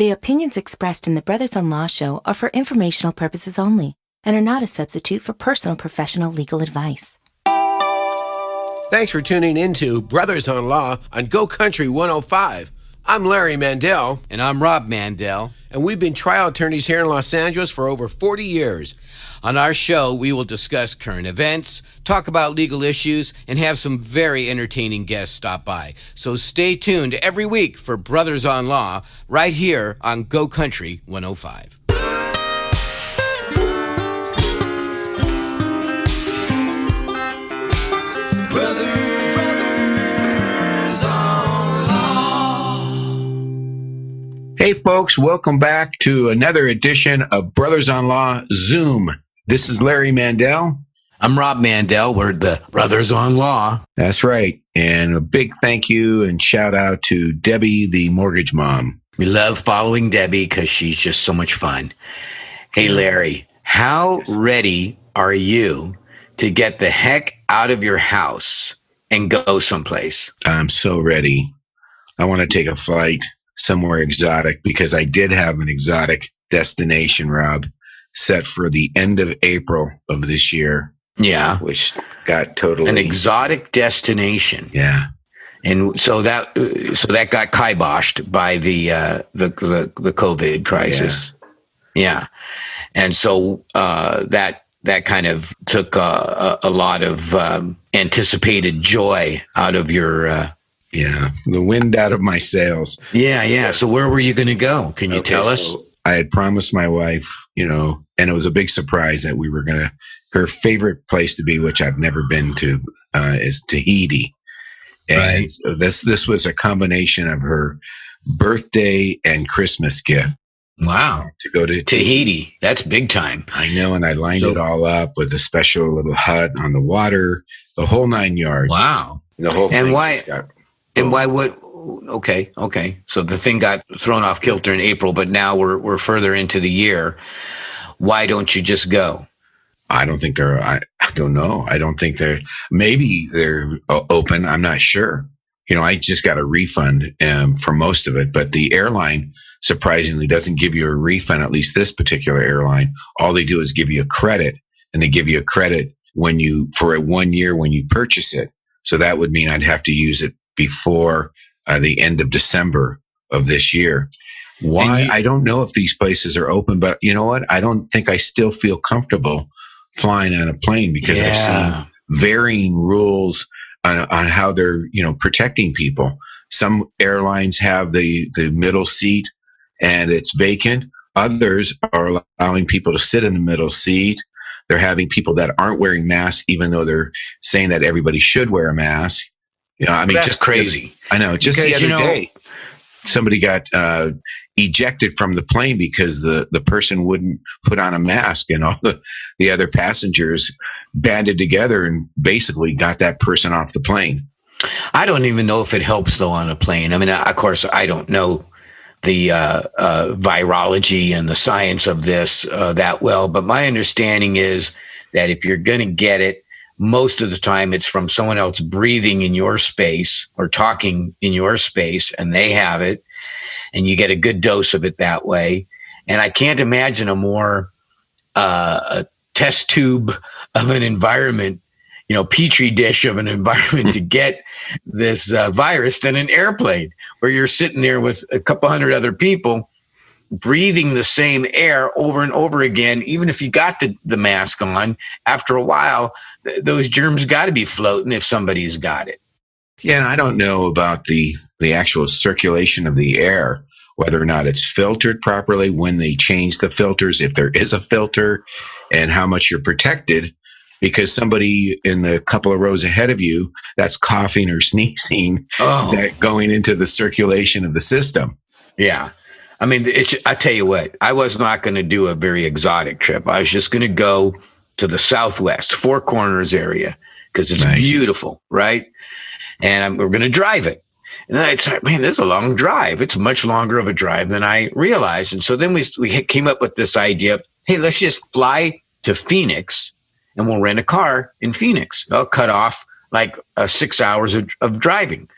The opinions expressed in the Brothers-in-Law show are for informational purposes only and are not a substitute for personal professional legal advice. Thanks for tuning in to Brothers-in-Law on GoCountry105. I'm Larry Mandel. And I'm Rob Mandel. And we've been trial attorneys here in Los Angeles for over 40 years. On our show, we will discuss current events, talk about legal issues, and have some very entertaining guests stop by. So stay tuned every week for Brothers on Law right here on Go Country 105. Hey folks, welcome back to another edition of Brothers on Law Zoom. This is Larry Mandel. I'm Rob Mandel. We're the Brothers on Law. That's right. And a big thank you and shout out to Debbie, the mortgage mom. We love following Debbie because she's just so much fun. Hey, Larry, how ready are you to get the heck out of your house and go someplace? I'm so ready. I want to take a flight somewhere exotic because I did have an exotic destination, Rob, set for the end of April of this year. Yeah. Which got totally... An exotic destination. Yeah. And so that got kiboshed by the COVID crisis. Yeah. And so that kind of took a lot of anticipated joy out of your... the wind out of my sails. Yeah. So where were you going to go? Can you tell us? I had promised my wife, and it was a big surprise that we were going to, her favorite place to be, which I've never been to, is Tahiti. And right. So this was a combination of her birthday and Christmas gift. Wow. To go to Tahiti. That's big time. I know. And I lined it all up with a special little hut on the water, the whole 9 yards. Wow. The whole thing. And why? And why would? Okay. So the thing got thrown off kilter in April, but now we're further into the year. Why don't you just go? I don't think they're. I don't know. I don't think they're. Maybe they're open. I'm not sure. I just got a refund for most of it, but the airline surprisingly doesn't give you a refund. At least this particular airline, all they do is give you a credit, and they give you a credit for 1 year when you purchase it. So that would mean I'd have to use it before the end of December of this year. Why? I don't know if these places are open, but you know what? I don't think I still feel comfortable flying on a plane because I've seen varying rules on how they're, protecting people. Some airlines have the middle seat and it's vacant. Others are allowing people to sit in the middle seat. They're having people that aren't wearing masks, even though they're saying that everybody should wear a mask. That's just the other day, somebody got ejected from the plane because the person wouldn't put on a mask, and all the other passengers banded together and basically got that person off the plane. I don't even know if it helps though on a plane. I mean, of course, I don't know the virology and the science of this that well, but my understanding is that if you're going to get it, most of the time it's from someone else breathing in your space or talking in your space, and they have it, and you get a good dose of it that way. And I can't imagine a more a test tube of an environment, petri dish of an environment to get this virus than an airplane, where you're sitting there with a couple hundred other people breathing the same air over and over again. Even if you got the mask on, after a while, those germs got to be floating if somebody's got it. Yeah, and I don't know about the actual circulation of the air, whether or not it's filtered properly, when they change the filters, if there is a filter, and how much you're protected, because somebody in the couple of rows ahead of you that's coughing or sneezing, that going into the circulation of the system. Yeah. I mean, I tell you what, I was not going to do a very exotic trip. I was just going to go to the Southwest, Four Corners area, because it's beautiful, right? And we're going to drive it. And then I thought, man, this is a long drive. It's much longer of a drive than I realized. And so then we came up with this idea, hey, let's just fly to Phoenix and we'll rent a car in Phoenix. I'll cut off like 6 hours of driving.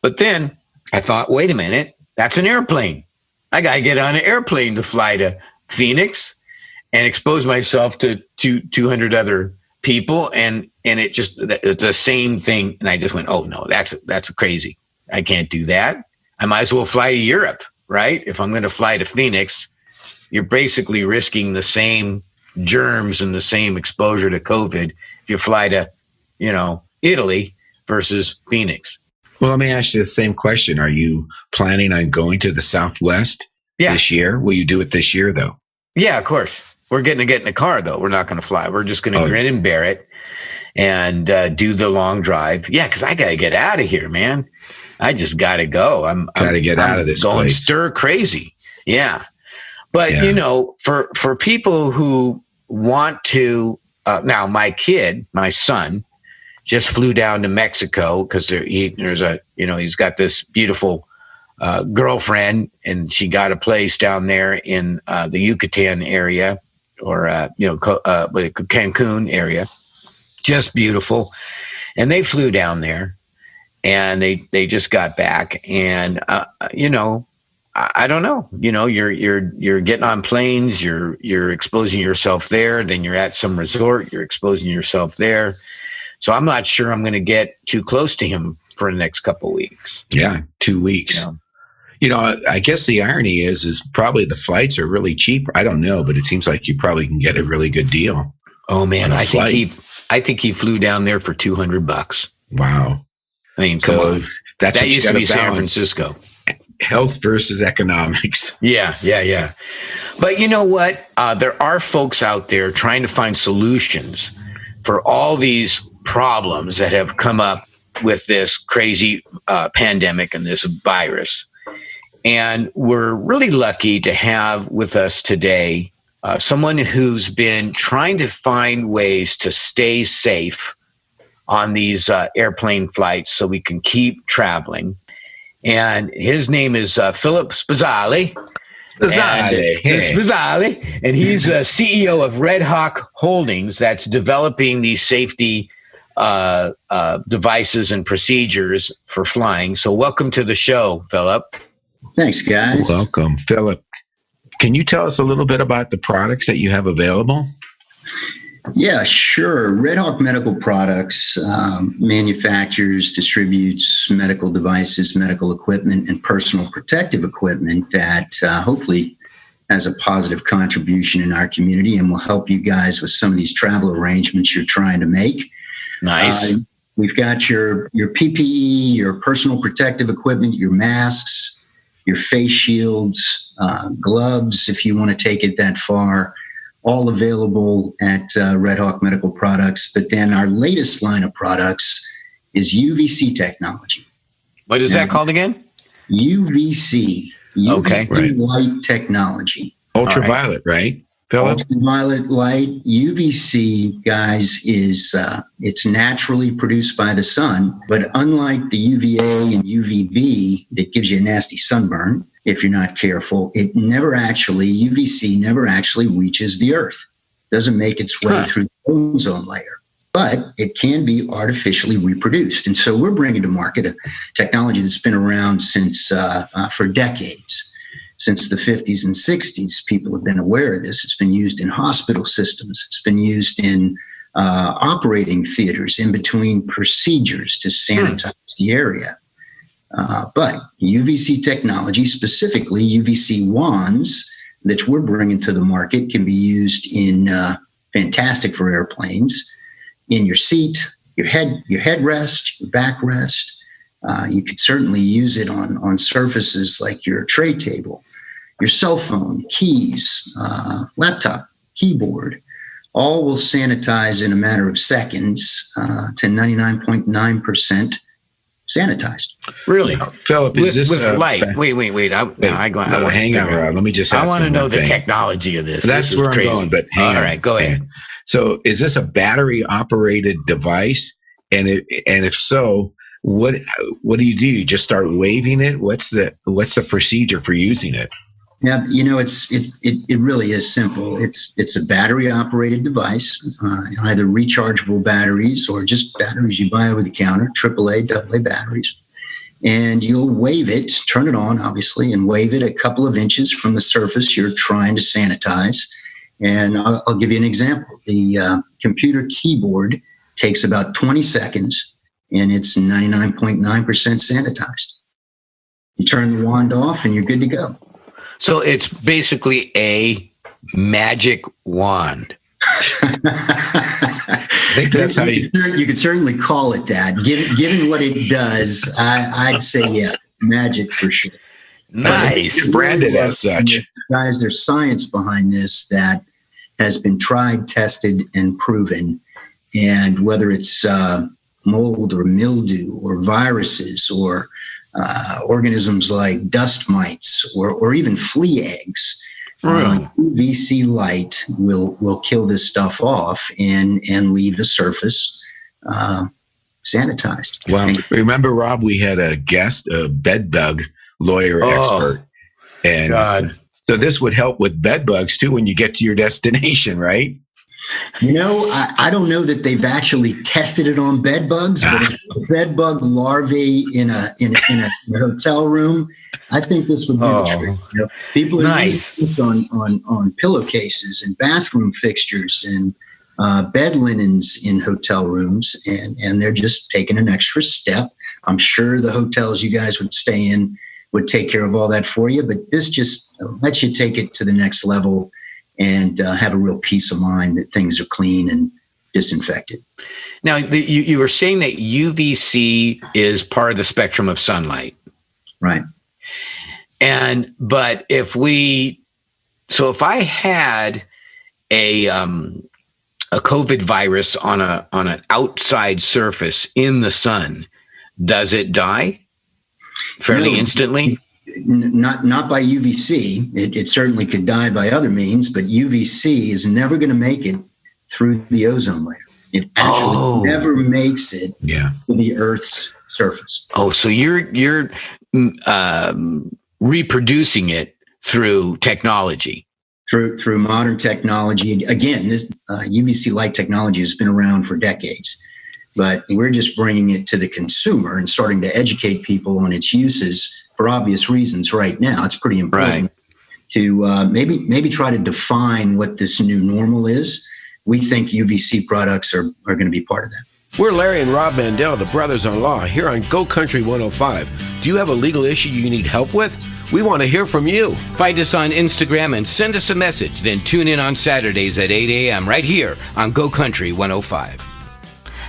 But then I thought, wait a minute, that's an airplane. I got to get on an airplane to fly to Phoenix and expose myself to 200 other people. And it's the same thing. And I just went, oh no, that's crazy. I can't do that. I might as well fly to Europe, right? If I'm going to fly to Phoenix, you're basically risking the same germs and the same exposure to COVID if you fly to, Italy versus Phoenix. Well, let me ask you the same question. Are you planning on going to the Southwest this year? Will you do it this year, though? Yeah, of course. We're getting to get in a car, though. We're not going to fly. We're just going to grin and bear it and do the long drive. Yeah, because I got to get out of here, man. I just got to go. I'm get out of this going place. Stir crazy. Yeah. But, for people who want to, now my son, just flew down to Mexico because he's got this beautiful girlfriend, and she got a place down there in the Yucatan area, or Cancun area, just beautiful. And they flew down there, and they just got back, and I don't know. You're getting on planes, you're exposing yourself there, then you're at some resort, you're exposing yourself there. So I'm not sure I'm going to get too close to him for the next couple of weeks. Yeah, 2 weeks. I guess the irony is probably the flights are really cheap. I don't know, but it seems like you probably can get a really good deal. Oh man, I think he flew down there for $200. Wow. I mean, come on. That used to be San Francisco. Health versus economics. Yeah. But you know what? There are folks out there trying to find solutions for all these problems that have come up with this crazy pandemic and this virus. And we're really lucky to have with us today someone who's been trying to find ways to stay safe on these airplane flights so we can keep traveling. And his name is Philip Spizale. Spizale. And he's CEO of Redhawk Holdings that's developing these safety devices and procedures for flying. So welcome to the show, Philip. Thanks, guys. Welcome, Philip. Can you tell us a little bit about the products that you have available? Yeah, sure. Redhawk Medical Products manufactures, distributes medical devices, medical equipment, and personal protective equipment that hopefully has a positive contribution in our community and will help you guys with some of these travel arrangements you're trying to make. Nice. We've got your PPE, your personal protective equipment, your masks, your face shields, gloves, if you want to take it that far. All available at Redhawk Medical Products. But then our latest line of products is UVC technology. What is that called again? UVC. UVC light technology. Ultraviolet, right, Philip? Ultraviolet light. UVC, guys, is it's naturally produced by the sun. But unlike the UVA and UVB that gives you a nasty sunburn, if you're not careful, UVC never actually reaches the earth. Doesn't make its way through the ozone layer, but it can be artificially reproduced. And so we're bringing to market a technology that's been around since for decades. Since the 50s and 60s, people have been aware of this. It's been used in hospital systems. It's been used in operating theaters in between procedures to sanitize the area. But UVC technology, specifically UVC wands that we're bringing to the market, can be used in fantastic for airplanes, in your seat, your headrest, your backrest. You could certainly use it on surfaces like your tray table, your cell phone, keys, laptop, keyboard. All will sanitize in a matter of seconds to 99.9%. sanitized. Really? Philip, is this with light? Wait. Hang on, Rob. Let me just ask I want to know the thing. Technology of this. That's this where crazy. I'm going, but hang on. All right, go ahead. So is this a battery operated device? And if so, what do? You just start waving it? What's the procedure for using it? Yeah, it really is simple. It's a battery operated device, either rechargeable batteries or just batteries you buy over the counter, AAA, AA batteries. and you'll wave it, turn it on, obviously, and wave it a couple of inches from the surface you're trying to sanitize. And I'll give you an example. The computer keyboard takes about 20 seconds, and it's 99.9% sanitized. You turn the wand off, and you're good to go. So it's basically a magic wand. I think that's how you could certainly call it that. Given what it does, I'd say, yeah, magic for sure. Nice. It's branded as such. Guys, there's science behind this that has been tried, tested, and proven. And whether it's mold or mildew or viruses or organisms like dust mites or even flea eggs, UVC light will kill this stuff off and leave the surface sanitized. Well, remember, Rob, we had a guest, a bed bug lawyer expert. And God. So this would help with bed bugs too when you get to your destination, right? I don't know that they've actually tested it on bed bugs, but if a bed bug larvae in a hotel room, I think this would do the trick. People are using this on pillowcases and bathroom fixtures and bed linens in hotel rooms, and they're just taking an extra step. I'm sure the hotels you guys would stay in would take care of all that for you, but this just lets you take it to the next level and have a real peace of mind that things are clean and disinfected. Now, you were saying that UVC is part of the spectrum of sunlight. Right. But if I had a COVID virus on an outside surface in the sun, does it die fairly instantly? Not by UVC. It certainly could die by other means, but UVC is never going to make it through the ozone layer. It actually never makes it to the Earth's surface. Oh, so you're reproducing it through technology. Through modern technology. Again, this UVC light technology has been around for decades, but we're just bringing it to the consumer and starting to educate people on its uses for obvious reasons right now. It's pretty important to maybe try to define what this new normal is. We think UVC products are going to be part of that. We're Larry and Rob Mandel, the brothers-in-law, here on GoCountry105. Do you have a legal issue you need help with? We want to hear from you. Find us on Instagram and send us a message. Then tune in on Saturdays at 8 a.m. right here on GoCountry105.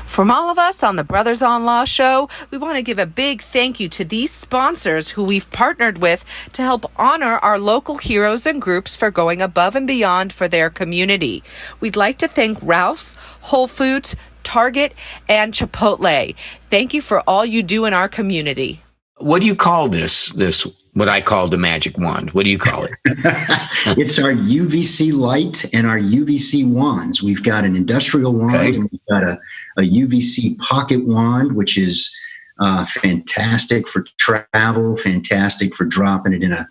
From all of us on the Brothers-in-Law Show, we want to give a big thank you to these sponsors who we've partnered with to help honor our local heroes and groups for going above and beyond for their community. We'd like to thank Ralph's, Whole Foods, Target, and Chipotle. Thank you for all you do in our community. What do you call this what I call the magic wand? What do you call it? It's our UVC light and our UVC wands. We've got an industrial wand and we've got a UVC pocket wand, which is fantastic for travel, fantastic for dropping it in a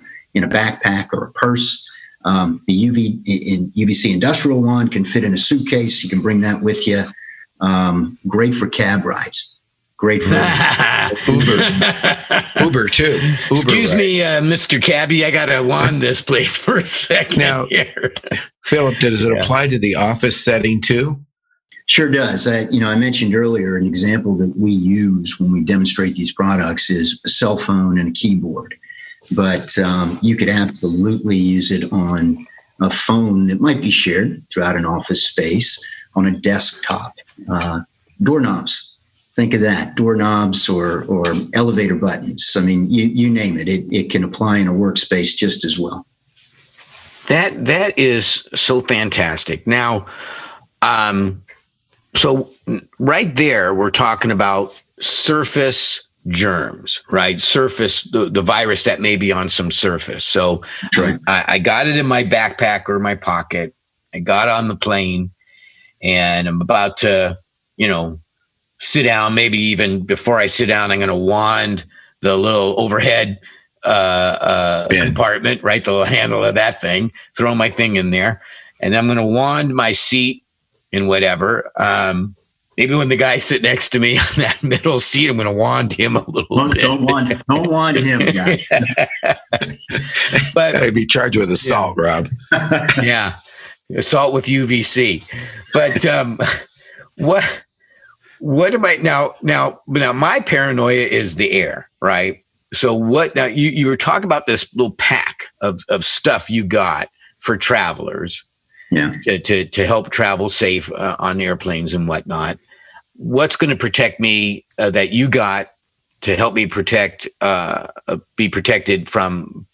backpack or a purse. The UVC industrial wand can fit in a suitcase. You can bring that with you. Great for cab rides. Great for Uber too. Excuse me, Mr. Cabby, I got to wand this place for a second now, here. Philip, does it apply to the office setting too? Sure does. I mentioned earlier an example that we use when we demonstrate these products is a cell phone and a keyboard. But you could absolutely use it on a phone that might be shared throughout an office space, on a desktop, doorknobs. Think of that, doorknobs or elevator buttons. I mean, you name it. It can apply in a workspace just as well. That is so fantastic. Now, so right there, we're talking about surface germs, right? Surface, the virus that may be on some surface. So right. I got it in my backpack or my pocket. I got on the plane and I'm about to, sit down. Maybe even before I sit down, I'm going to wand the little overhead compartment, right? The little handle of that thing, throw my thing in there. And I'm going to wand my seat and whatever. Maybe when the guy sit next to me on that middle seat, I'm going to wand him a little bit. Don't wand him, guys. But I'd be charged with assault, Rob. yeah, assault with UVC. But what am I now? Now, my paranoia is the air, right? So what? Now you were talking about this little pack of stuff you got for travelers, to help travel safe on airplanes and whatnot. What's going to protect me that you got to help me be protected from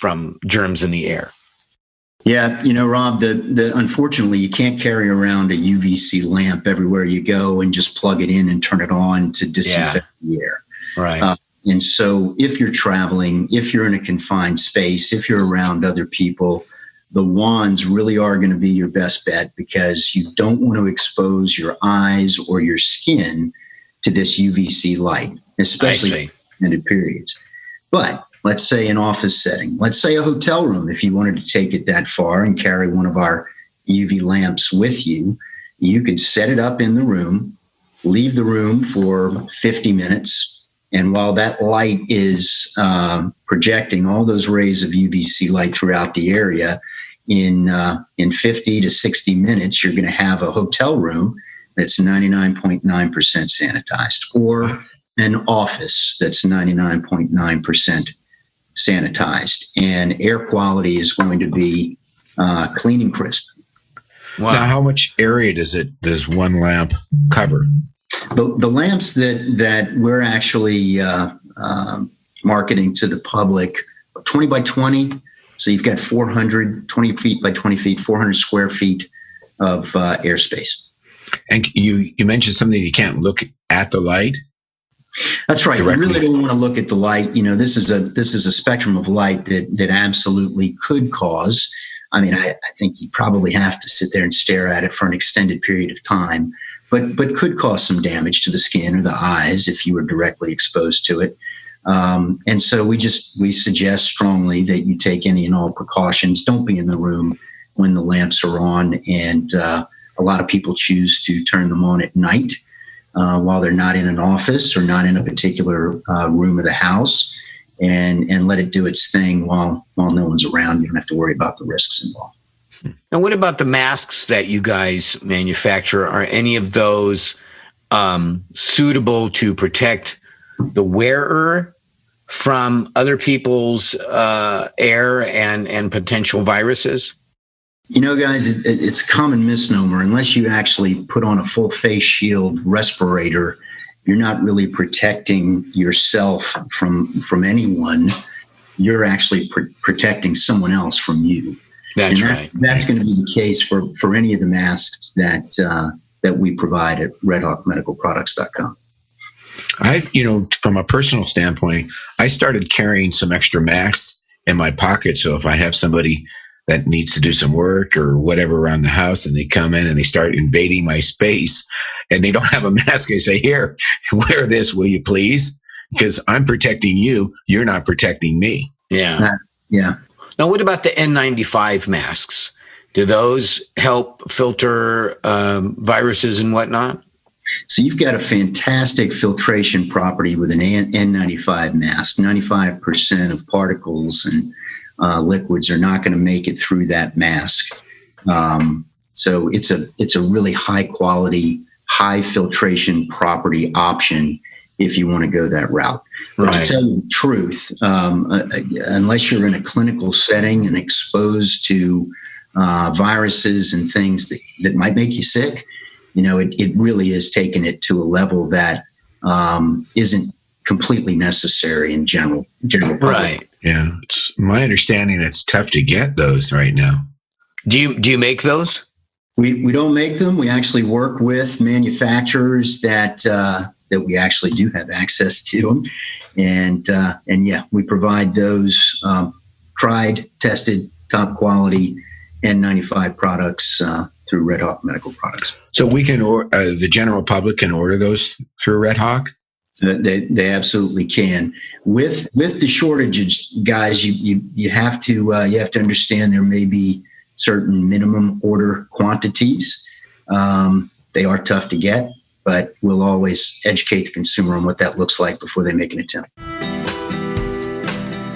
germs in the air? Yeah, Rob, the unfortunately you can't carry around a UVC lamp everywhere you go and just plug it in and turn it on to disinfect the air. Right. And so if you're traveling, if you're in a confined space, if you're around other people, the wands really are going to be your best bet, because you don't want to expose your eyes or your skin to this UVC light, especially in extended periods. But let's say an office setting, let's say a hotel room, if you wanted to take it that far and carry one of our UV lamps with you, you could set it up in the room, leave the room for 50 minutes. And while that light is projecting all those rays of UVC light throughout the area, in 50 to 60 minutes, you're going to have a hotel room that's 99.9% sanitized, or an office that's 99.9% sanitized. And air quality is going to be clean and crisp. Wow. Now, how much area does one lamp cover? The lamps that we're actually marketing to the public, 20 by 20. So you've got 20 feet by 20 feet, 400 square feet of airspace. And you mentioned something, you can't look at the light? That's right. Directly. You really don't want to look at the light. This is a spectrum of light that absolutely could cause. I mean, I think you probably have to sit there and stare at it for an extended period of time, but could cause some damage to the skin or the eyes if you were directly exposed to it. And so we suggest strongly that you take any and all precautions. Don't be in the room when the lamps are on. And a lot of people choose to turn them on at night while they're not in an office or not in a particular room of the house, and let it do its thing while no one's around. You don't have to worry about the risks involved. And what about the masks that you guys manufacture? Are any of those suitable to protect the wearer from other people's air and potential viruses? Guys, it's a common misnomer. Unless you actually put on a full face shield respirator, you're not really protecting yourself from anyone. You're actually protecting someone else from you. That's right. That's going to be the case for any of the masks that we provide at redhawkmedicalproducts.com. From a personal standpoint, I started carrying some extra masks in my pocket. So if I have somebody that needs to do some work or whatever around the house, and they come in and they start invading my space and they don't have a mask, I say, here, wear this, will you please? Because I'm protecting you. You're not protecting me. Yeah. Yeah. Now, what about the N95 masks? Do those help filter viruses and whatnot? So you've got a fantastic filtration property with an N95 mask. 95% of particles and liquids are not going to make it through that mask. So it's a really high quality, high filtration property option if you want to go that route. But right. To tell you the truth, unless you're in a clinical setting and exposed to viruses and things that might make you sick, it really is taking it to a level that isn't completely necessary in general public. Right. Yeah. It's my understanding it's tough to get those right now. Do you make those? We don't make them. We actually work with manufacturers that we actually do have access to them. And yeah, we provide those tried, tested, top quality N95 products through Redhawk Medical Products. So we can, the general public can order those through Redhawk? So they absolutely can. With the shortages, guys, you have to understand there may be certain minimum order quantities. They are tough to get. but we'll always educate the consumer on what that looks like before they make an attempt.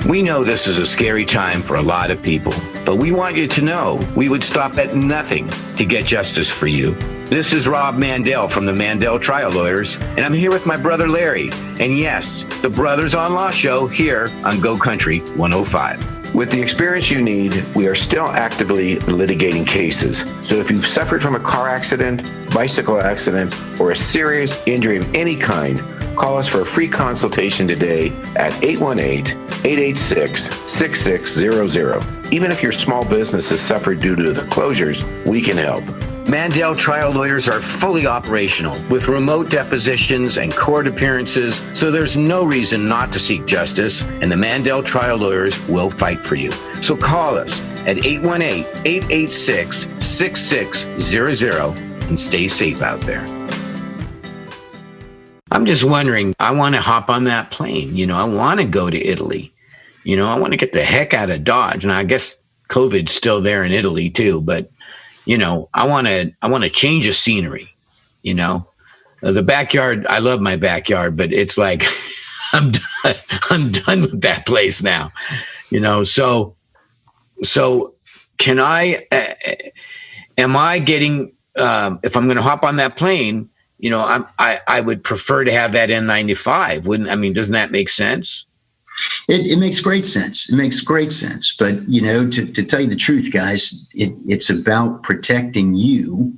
We know this is a scary time for a lot of people, but we want you to know we would stop at nothing to get justice for you. This is Rob Mandel from the Mandel Trial Lawyers, and I'm here with my brother Larry. And yes, the Brothers on Law show here on Go Country 105. With the experience you need, we are still actively litigating cases. So if you've suffered from a car accident, bicycle accident, or a serious injury of any kind, call us for a free consultation today at 818-886-6600. Even if your small business has suffered due to the closures, we can help. Mandel Trial Lawyers are fully operational with remote depositions and court appearances, so there's no reason not to seek justice, and the Mandel Trial Lawyers will fight for you. So call us at 818-886-6600 and stay safe out there. I'm just wondering, I want to hop on that plane. I want to go to Italy. I want to get the heck out of Dodge. Now, I guess COVID's still there in Italy too, but I want to change of scenery. The backyard, I love my backyard, but it's like, I'm done with that place now, so can am I getting, if I'm going to hop on that plane, I would prefer to have that N95. Doesn't that make sense? It makes great sense. It makes great sense. But, to tell you the truth, guys, it's about protecting you,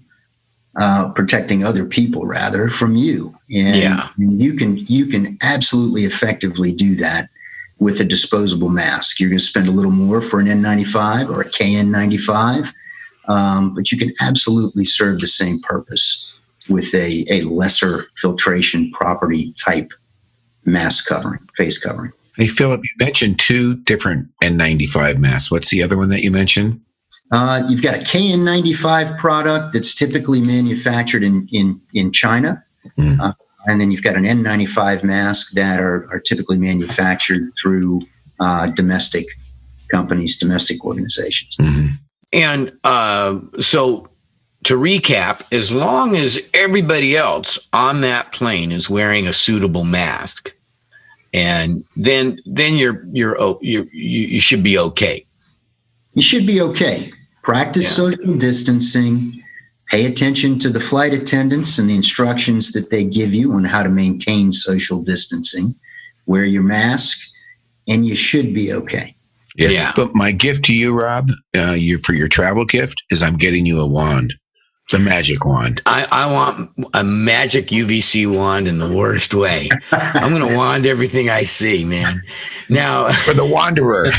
protecting other people, rather, from you. And you can absolutely effectively do that with a disposable mask. You're going to spend a little more for an N95 or a KN95, but you can absolutely serve the same purpose with a lesser filtration property type mask covering, face covering. Hey, Philip, you mentioned two different N95 masks. What's the other one that you mentioned? You've got a KN95 product that's typically manufactured in China. And then you've got an N95 mask that are typically manufactured through domestic companies, domestic organizations. Mm-hmm. And so to recap, as long as everybody else on that plane is wearing a suitable mask, and then you should be okay. You should be okay. Practice social distancing. Pay attention to the flight attendants and the instructions that they give you on how to maintain social distancing. Wear your mask, and you should be okay. Yeah. But my gift to you, Rob, for your travel gift, is I'm getting you a wand. The magic wand. I want a magic UVC wand in the worst way. I'm going to wand everything I see, man. Now, for the wanderer.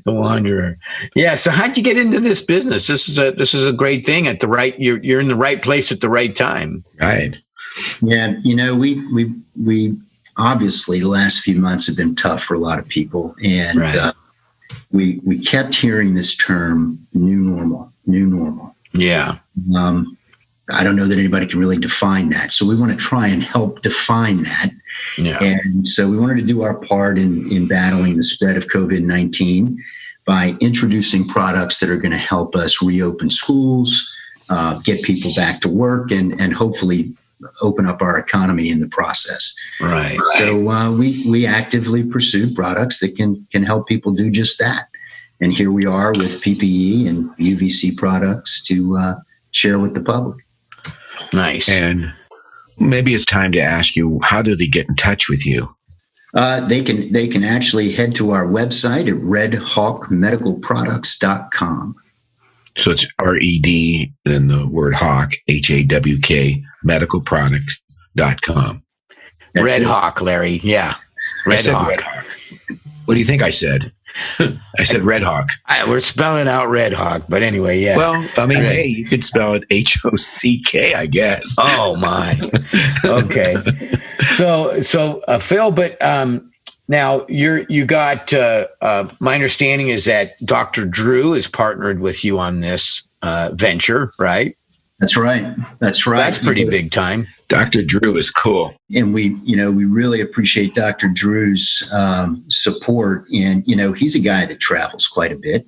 The wanderer. Yeah. So how'd you get into this business? This is a great thing you're in the right place at the right time. Right. Yeah. We obviously the last few months have been tough for a lot of people. And we kept hearing this term, new normal. Yeah. I don't know that anybody can really define that. So we want to try and help define that. Yeah. And so we wanted to do our part in battling the spread of COVID-19 by introducing products that are going to help us reopen schools, get people back to work, and hopefully open up our economy in the process. Right. So we actively pursue products that can help people do just that. And here we are with PPE and UVC products to share with the public. Nice. And maybe it's time to ask you, how do they get in touch with you? They can actually head to our website at redhawkmedicalproducts.com. So it's RED, then the word Hawk, HAWK, medicalproducts.com. Redhawk, Larry. Yeah. Redhawk. What do you think I said? I said Redhawk. We're spelling out Redhawk, but anyway, yeah. Well, hey, you could spell it HOCK, I guess. Oh my. Okay. So Phil, but now you got. My understanding is that Dr. Drew is partnered with you on this venture, right? That's right. That's pretty big time. Dr. Drew is cool. And we really appreciate Dr. Drew's support. And, he's a guy that travels quite a bit.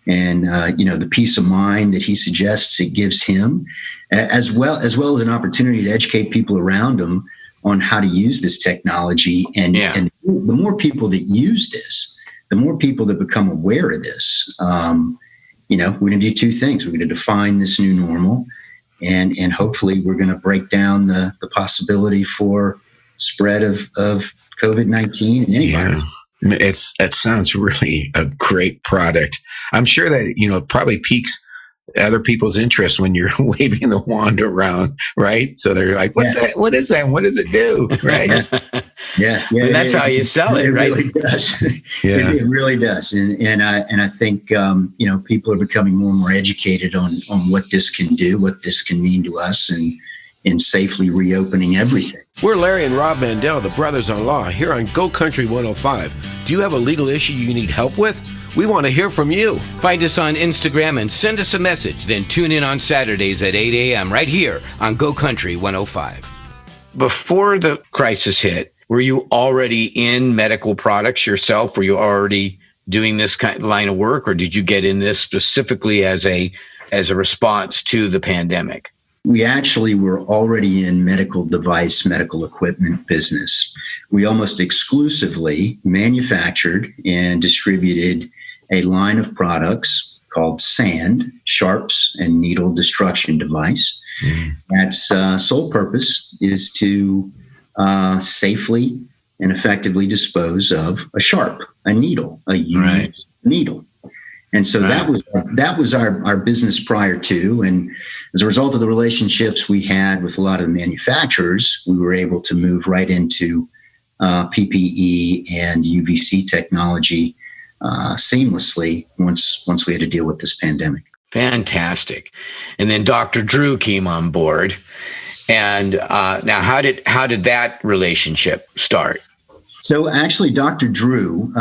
and the peace of mind that he suggests it gives him, as well as an opportunity to educate people around him on how to use this technology. And the more people that use this, the more people that become aware of this. We're going to do two things. We're going to define this new normal, and hopefully we're going to break down the possibility for spread of COVID-19 in any virus. That sounds really a great product. I'm sure that, it probably piques other people's interest when you're waving the wand around, right? So they're like, what is that? What does it do? Right? Yeah. And that's how you sell it, right? Really does. It really does. And I think, people are becoming more and more educated on what this can do, what this can mean to us, and in safely reopening everything. We're Larry and Rob Mandel, the brothers-in-law, here on Go Country 105. Do you have a legal issue you need help with? We want to hear from you. Find us on Instagram and send us a message. Then tune in on Saturdays at 8 a.m. right here on Go Country 105. Before the crisis hit, were you already in medical products yourself? Were you already doing this kind of line of work, or did you get in this specifically as a response to the pandemic? We actually were already in medical equipment business. We almost exclusively manufactured and distributed a line of products called SAND, Sharps and Needle Destruction Device. That's sole purpose is to safely and effectively dispose of a sharp, a needle, a used needle. And so that was our business prior to. And as a result of the relationships we had with a lot of the manufacturers, we were able to move right into PPE and UVC technology seamlessly once we had to deal with this pandemic. Fantastic. And then Dr. Drew came on board. And now how did that relationship start? So actually, Dr. Drew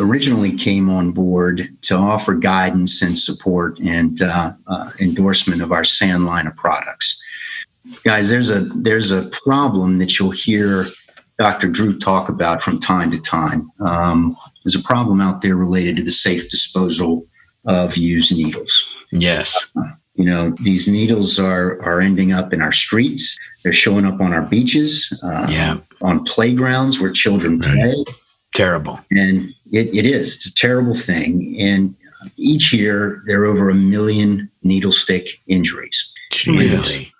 originally came on board to offer guidance and support and endorsement of our SAND line of products. Guys, there's a problem that you'll hear Dr. Drew talk about from time to time. There's a problem out there related to the safe disposal of used needles. Yes. These needles are ending up in our streets. They're showing up on our beaches, on playgrounds where children play. Terrible. And it's a terrible thing. And each year, there are over 1 million needle stick injuries. Really?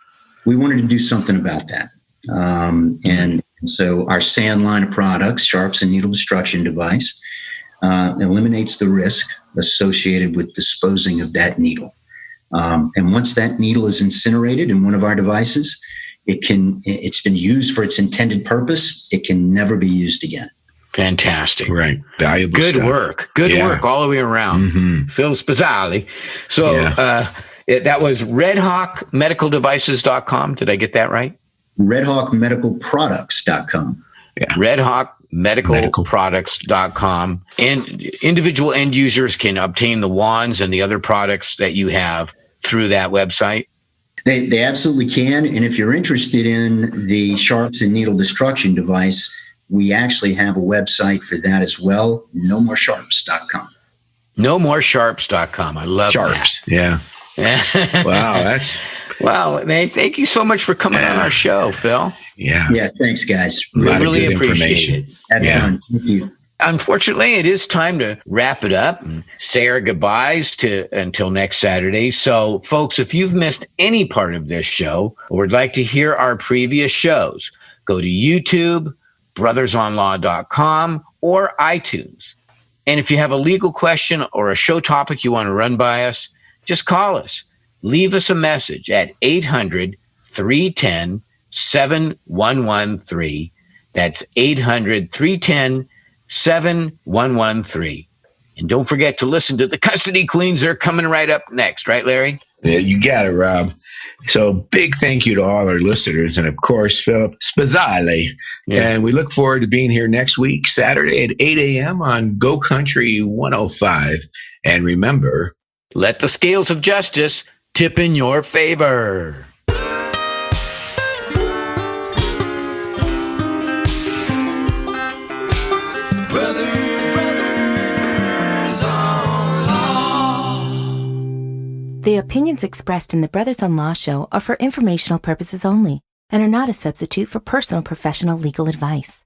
We wanted to do something about that. And so our SAND line of products, Sharps and Needle Destruction Device, eliminates the risk associated with disposing of that needle. And once that needle is incinerated in one of our devices, it's been used for its intended purpose. It can never be used again. Fantastic. Right. Valuable Good stuff. work. Good work all the way around. Phil Spizale. So that was redhawkmedicaldevices.com. Did I get that right? Redhawkmedicalproducts.com. Yeah. Redhawkmedicalproducts.com. And individual end users can obtain the wands and the other products that you have through that website. They absolutely can. And if you're interested in the Sharps and Needle Destruction Device, we actually have a website for that as well, nomoresharps.com. Nomoresharps.com. I love Sharps. that. Yeah. Wow, Wow, man, thank you so much for coming on our show, Phil. Yeah, thanks, guys. We really appreciate it. Have fun. Thank you. Unfortunately, it is time to wrap it up and say our goodbyes until next Saturday. So, folks, if you've missed any part of this show or would like to hear our previous shows, go to YouTube, brothersonlaw.com, or iTunes. And if you have a legal question or a show topic you want to run by us, just call us. Leave us a message at 800-310-7113. That's 800-310-7113. And don't forget to listen to the Custody Queens. They're coming right up next. Right, Larry? Yeah, you got it, Rob. So big thank you to all our listeners and, of course, Philip Spizale. Yeah. And we look forward to being here next week, Saturday at 8 a.m. on Go Country 105. And remember, let the scales of justice tip in your favor. Brothers on Law. The opinions expressed in the Brothers-in-Law show are for informational purposes only and are not a substitute for personal professional legal advice.